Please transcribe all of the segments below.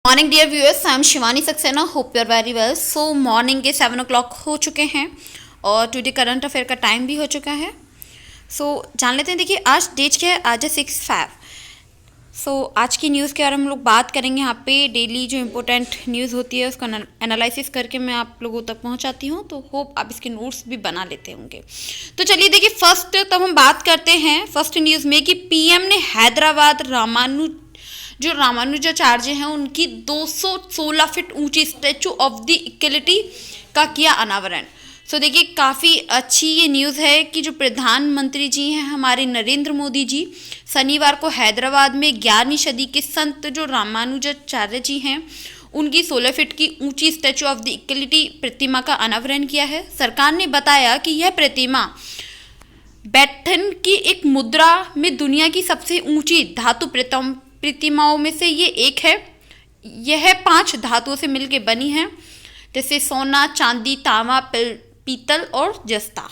Morning dear viewers, I am Shivani Saxena. Hope you are very well. So morning के 7 o'clock हो चुके हैं और टुडे करंट अफेयर का टाइम भी हो चुका है. जान लेते हैं. देखिए आज डेट क्या है. आज है 6/5. आज की न्यूज़ के बारे में हम लोग बात करेंगे. यहाँ पे डेली जो इम्पोर्टेंट न्यूज़ होती है उसका एनालिसिस करके मैं आप लोगों तक पहुँचाती हूँ. तो होप आप इसके नोट्स भी बना लेते होंगे. तो चलिए देखिए, फर्स्ट तब हम बात करते हैं फर्स्ट न्यूज़ में कि पीएम ने हैदराबाद रामानुजाचार्य हैं उनकी 216 फीट ऊंची स्टैचू ऑफ द इक्वलिटी का किया अनावरण. देखिए काफ़ी अच्छी ये न्यूज़ है कि जो प्रधानमंत्री जी हैं हमारे नरेंद्र मोदी जी, शनिवार को हैदराबाद में 11वीं सदी के संत जो रामानुजाचार्य जी हैं उनकी 16 फीट की ऊंची स्टैचू ऑफ द इक्वलिटी प्रतिमा का अनावरण किया है. सरकार ने बताया कि यह प्रतिमा बैठन की एक मुद्रा में दुनिया की सबसे ऊंची धातु प्रतिमाओं में से ये एक है. यह 5 धातुओं से मिलकर बनी है, जैसे सोना, चांदी, तांबा, पीतल और जस्ता.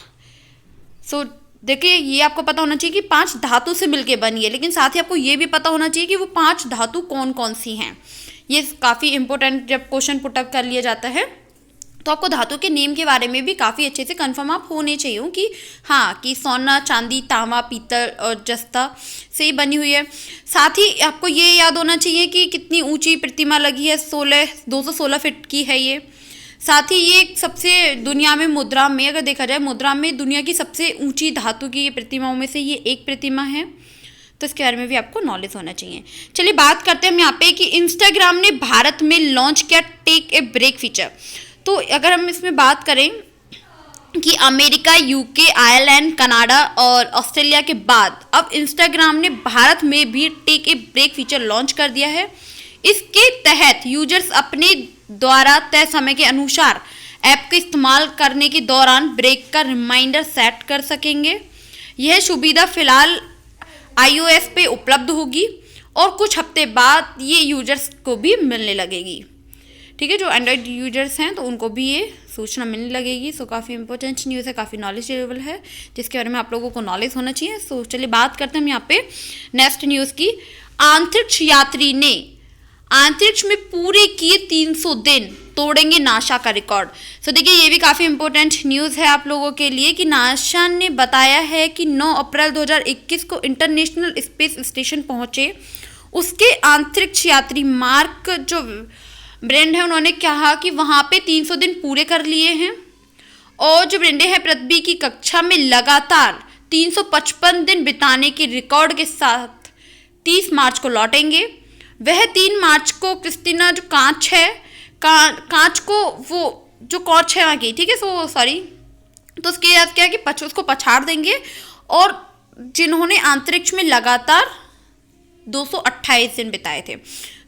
देखिए ये आपको पता होना चाहिए कि 5 धातु से मिलकर बनी है, लेकिन साथ ही आपको ये भी पता होना चाहिए कि वो 5 धातु कौन कौन सी हैं. ये काफ़ी इंपॉर्टेंट जब क्वेश्चन पुटअप कर लिया जाता है तो आपको धातु के नेम के बारे में भी काफ़ी अच्छे से कंफर्म आप होने चाहिए कि हाँ कि सोना, चांदी, तांबा, पीतल और जस्ता से ही बनी हुई है. साथ ही आपको ये याद होना चाहिए कि कितनी ऊंची प्रतिमा लगी है. 216 फीट की है ये. साथ ही ये सबसे दुनिया में मुद्रा में अगर देखा जाए, मुद्रा में दुनिया की सबसे ऊंची धातु की प्रतिमाओं में से ये एक प्रतिमा है. तो इसके बारे में भी आपको नॉलेज होना चाहिए. चलिए बात करते हैं हम यहाँ पे कि इंस्टाग्राम ने भारत में लॉन्च किया टेक ए ब्रेक फीचर. तो अगर हम इसमें बात करें कि अमेरिका, यूके, आयरलैंड, कनाडा और ऑस्ट्रेलिया के बाद अब इंस्टाग्राम ने भारत में भी take a break feature launch कर दिया है. इसके तहत यूजर्स अपने द्वारा तय समय के अनुसार ऐप का इस्तेमाल करने के दौरान ब्रेक का रिमाइंडर सेट कर सकेंगे. यह सुविधा फिलहाल iOS पे उपलब्ध होगी और कुछ हफ्ते बाद ये यूजर्स को भी मिलने लगेगी. ठीक है, जो एंड्रॉयड यूजर्स हैं तो उनको भी ये सूचना मिलने लगेगी. काफ़ी इंपॉर्टेंट न्यूज़ है, काफ़ी नॉलेजेबल है, जिसके बारे में आप लोगों को नॉलेज होना चाहिए. चलिए बात करते हैं हम यहाँ पे नेक्स्ट न्यूज़ की. अंतरिक्ष यात्री ने अंतरिक्ष में पूरे किए 300 दिन, तोड़ेंगे नासा का रिकॉर्ड. देखिए ये भी काफ़ी इंपॉर्टेंट न्यूज़ है आप लोगों के लिए कि नासा ने बताया है कि 9 अप्रैल 2021 को इंटरनेशनल स्पेस स्टेशन पहुँचे उसके अंतरिक्ष यात्री मार्क जो ब्रेंड है उन्होंने कहा कि वहाँ पे 300 दिन पूरे कर लिए हैं. और जो ब्रेंडे हैं पृथ्वी की कक्षा में लगातार 355 दिन बिताने के रिकॉर्ड के साथ 30 मार्च को लौटेंगे. वह 3 मार्च को क्रिस्टीना जो कांच है कांच को वो जो कॉर्च है वहाँ की, ठीक है, तो उसके याद क्या है कि उसको पछाड़ देंगे. और जिन्होंने अंतरिक्ष में लगातार 228 दिन बिताए थे.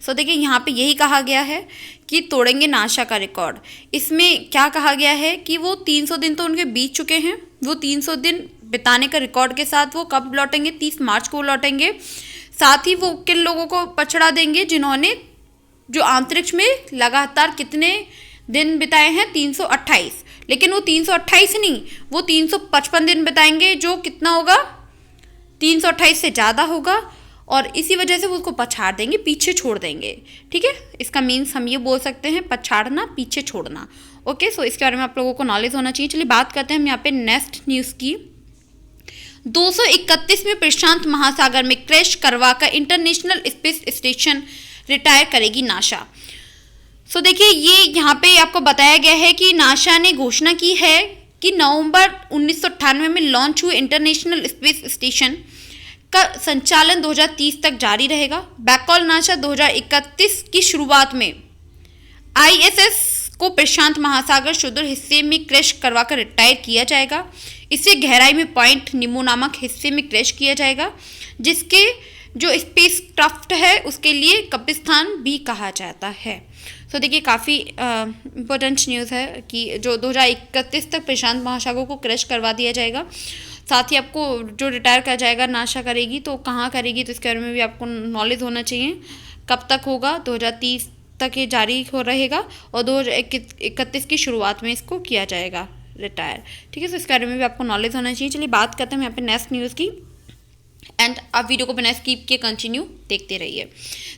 देखिए यहाँ पे यही कहा गया है कि तोड़ेंगे नासा का रिकॉर्ड. इसमें क्या कहा गया है कि वो 300 दिन तो उनके बीत चुके हैं. वो 300 दिन बिताने का रिकॉर्ड के साथ वो कब लौटेंगे? 30 मार्च को लौटेंगे. साथ ही वो किन लोगों को पछड़ा देंगे? जिन्होंने जो अंतरिक्ष में लगातार कितने दिन बिताए हैं? 328. लेकिन वो 328 नहीं, वो 355 दिन बिताएंगे, जो कितना होगा? 328 से ज़्यादा होगा. और इसी वजह से वो उसको पछाड़ देंगे, पीछे छोड़ देंगे. ठीक है, इसका मीन्स हम ये बोल सकते हैं पछाड़ना, पीछे छोड़ना. ओके, इसके बारे में आप लोगों को नॉलेज होना चाहिए. चलिए बात करते हैं हम यहाँ पे नेक्स्ट न्यूज़ की. 231वें प्रशांत महासागर में क्रैश करवाकर इंटरनेशनल स्पेस स्टेशन रिटायर करेगी नासा. देखिए ये यहाँ पे आपको बताया गया है कि नासा ने घोषणा की है कि नवंबर 1998 में लॉन्च हुए इंटरनेशनल स्पेस स्टेशन का संचालन 2030 तक जारी रहेगा. बैकॉल नासा 2031 की शुरुआत में ISS को प्रशांत महासागर सुदूर हिस्से में क्रैश करवाकर रिटायर किया जाएगा. इसे गहराई में पॉइंट निमो नामक हिस्से में क्रैश किया जाएगा, जिसके जो स्पेस क्राफ्ट है उसके लिए कब्रिस्तान भी कहा जाता है. देखिए काफ़ी इम्पोर्टेंट न्यूज़ है कि जो 2031 तक प्रशांत महासागर को क्रैश करवा दिया जाएगा. साथ ही आपको जो रिटायर कर जाएगा नासा करेगी, तो कहाँ करेगी तो इसके बारे में भी आपको नॉलेज होना चाहिए. कब तक होगा? 2030 तक ये जारी हो रहेगा और 2031 की शुरुआत में इसको किया जाएगा रिटायर. ठीक है, इसके बारे में भी आपको नॉलेज होना चाहिए. चलिए बात करते हैं यहाँ पे नेक्स्ट न्यूज़ की. एंड आप वीडियो को बिना स्किप किए कंटिन्यू देखते रहिए।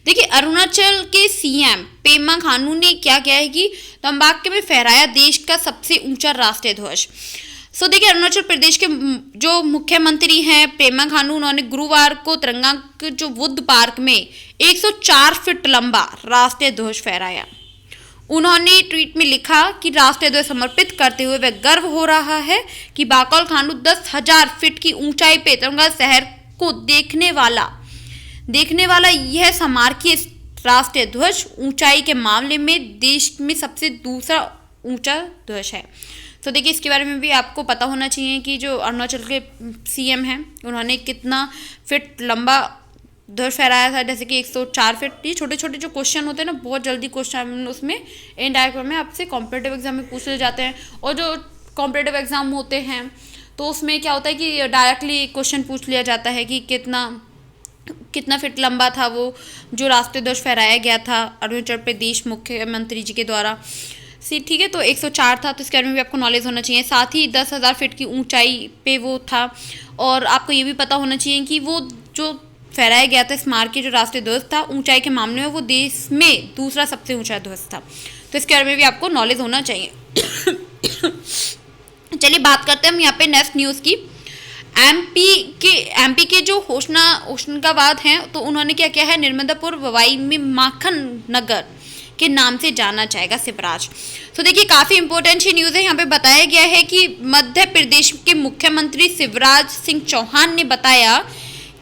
देखिए, अरुणाचल के सीएम पेमा खांडू ने क्या किया है कि तंबाकू में फहराया देश का सबसे ऊंचा राष्ट्रीय ध्वज। सो देखिए, अरुणाचल प्रदेश के जो मुख्यमंत्री हैं पेमा खांडू, उन्होंने गुरुवार को तिरंगा के जो बुद्ध पार्क में 104 फीट लंबा राष्ट्रीय ध्वज फहराया। उन्होंने ट्वीट में लिखा कि राष्ट्रीय ध्वज समर्पित करते हुए वह गर्व हो रहा है कि बाकोल खांडू 10,000 फीट की ऊंचाई पे तिरंगा शहर को देखने वाला यह स्मारकीय राष्ट्रीय ध्वज ऊंचाई के मामले में देश में सबसे दूसरा ऊंचा ध्वज है। तो देखिए, इसके बारे में भी आपको पता होना चाहिए कि जो अरुणाचल के सीएम हैं उन्होंने कितना फिट लंबा ध्वज फहराया था, जैसे कि 104 फीट। ये छोटे छोटे जो क्वेश्चन होते हैं ना, बहुत जल्दी क्वेश्चन उसमें इनडायरेक्ट में आपसे कॉम्पिटिटिव एग्जाम में पूछ ले जाते हैं। और जो कॉम्पिटिटिव एग्जाम होते हैं तो उसमें क्या होता है कि डायरेक्टली क्वेश्चन पूछ लिया जाता है कि कितना फीट लंबा था वो जो राष्ट्रीय ध्वज फहराया गया था अरुणाचल प्रदेश मुख्यमंत्री जी के द्वारा। ठीक है, तो 104 था, तो इसके बारे में भी आपको नॉलेज होना चाहिए। साथ ही 10,000 फीट की ऊंचाई पे वो था। और आपको ये भी पता होना चाहिए कि वो जो फहराया गया था स्मारकीय जो राष्ट्रीय ध्वज था, ऊंचाई के मामले में वो देश में दूसरा सबसे ऊंचा ध्वज था। तो इसके बारे में भी आपको नॉलेज होना चाहिए। चलिए बात करते हैं हम यहाँ पे नेक्स्ट न्यूज़ की। एमपी के जो होशंगाबाद हैं, तो उन्होंने क्या किया है, नर्मदापुर ववाई में माखन नगर के नाम से जाना जाएगा शिवराज। तो देखिए, काफ़ी इंपॉर्टेंट ये न्यूज़ है। यहाँ पे बताया गया है कि मध्य प्रदेश के मुख्यमंत्री शिवराज सिंह चौहान ने बताया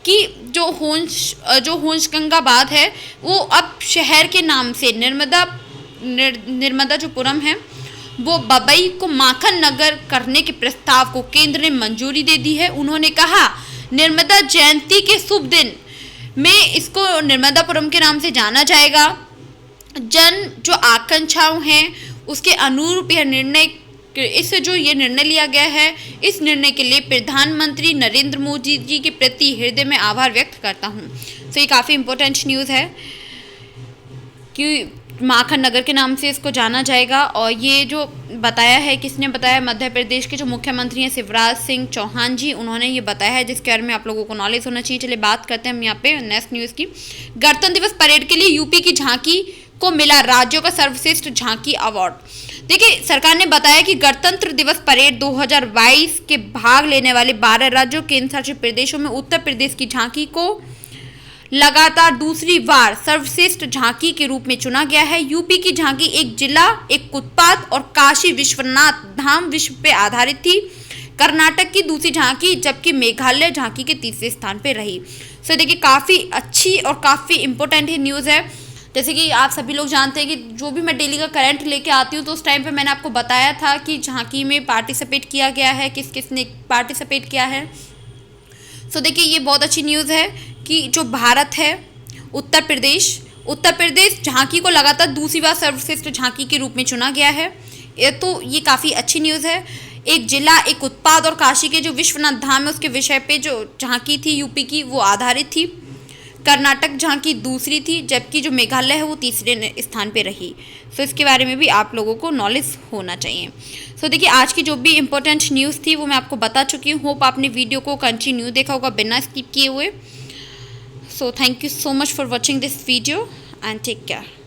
कि जो होशंगाबाद है वो अब शहर के नाम से नर्मदा जो पुरम है वो बबई को माखन नगर करने के प्रस्ताव को केंद्र ने मंजूरी दे दी है। उन्होंने कहा, नर्मदा जयंती के शुभ दिन में इसको नर्मदापुरम के नाम से जाना जाएगा। जन जो आकांक्षाओं हैं उसके अनुरूप यह निर्णय लिया गया है। इस निर्णय के लिए प्रधानमंत्री नरेंद्र मोदी जी के प्रति हृदय में आभार व्यक्त करता हूँ। तो ये काफ़ी इंपॉर्टेंट न्यूज़ है कि माखन नगर के नाम से इसको जाना जाएगा। और ये जो बताया है, किसने बताया, मध्य प्रदेश के जो मुख्यमंत्री हैं शिवराज सिंह चौहान जी, उन्होंने ये बताया है, जिसके बारे में आप लोगों को नॉलेज होना चाहिए। चलिए बात करते हैं हम यहाँ पे नेक्स्ट न्यूज़ की। गणतंत्र दिवस परेड के लिए यूपी की झांकी को मिला राज्यों का सर्वश्रेष्ठ झांकी अवार्ड। देखिए, सरकार ने बताया कि गणतंत्र दिवस परेड 2022 के भाग लेने वाले 12 राज्यों केंद्र शासित प्रदेशों में उत्तर प्रदेश की झांकी को लगातार दूसरी बार सर्वश्रेष्ठ झांकी के रूप में चुना गया है। यूपी की झांकी एक जिला, एक उत्पाद और काशी विश्वनाथ धाम विश्व पे आधारित थी। कर्नाटक की दूसरी झांकी, जबकि मेघालय झांकी के तीसरे स्थान पे रही। सो देखिए, काफ़ी अच्छी और काफ़ी इंपॉर्टेंट न्यूज़ है। जैसे कि आप सभी लोग जानते हैं कि जो भी मैं डेली का करंट लेके आती हूँ, तो उस टाइम पे मैंने आपको बताया था कि झांकी में पार्टिसिपेट किया गया है, किस किस ने पार्टिसिपेट किया है। सो देखिए, ये बहुत अच्छी न्यूज़ है कि जो भारत है, उत्तर प्रदेश झांकी को लगातार दूसरी बार सर्वश्रेष्ठ झांकी के रूप में चुना गया है। ये काफ़ी अच्छी न्यूज़ है। एक जिला, एक उत्पाद और काशी के जो विश्वनाथ धाम है उसके विषय पे जो झांकी थी यूपी की वो आधारित थी। कर्नाटक झांकी दूसरी थी, जबकि जो मेघालय है वो तीसरे स्थान पे रही। सो इसके बारे में भी आप लोगों को नॉलेज होना चाहिए। सो देखिए, आज की जो भी इंपॉर्टेंट न्यूज़ थी वो मैं आपको बता चुकी हूँ। होप आपने वीडियो को कंटिन्यू देखा होगा बिना स्किप किए हुए। So thank you so much for watching this video and take care.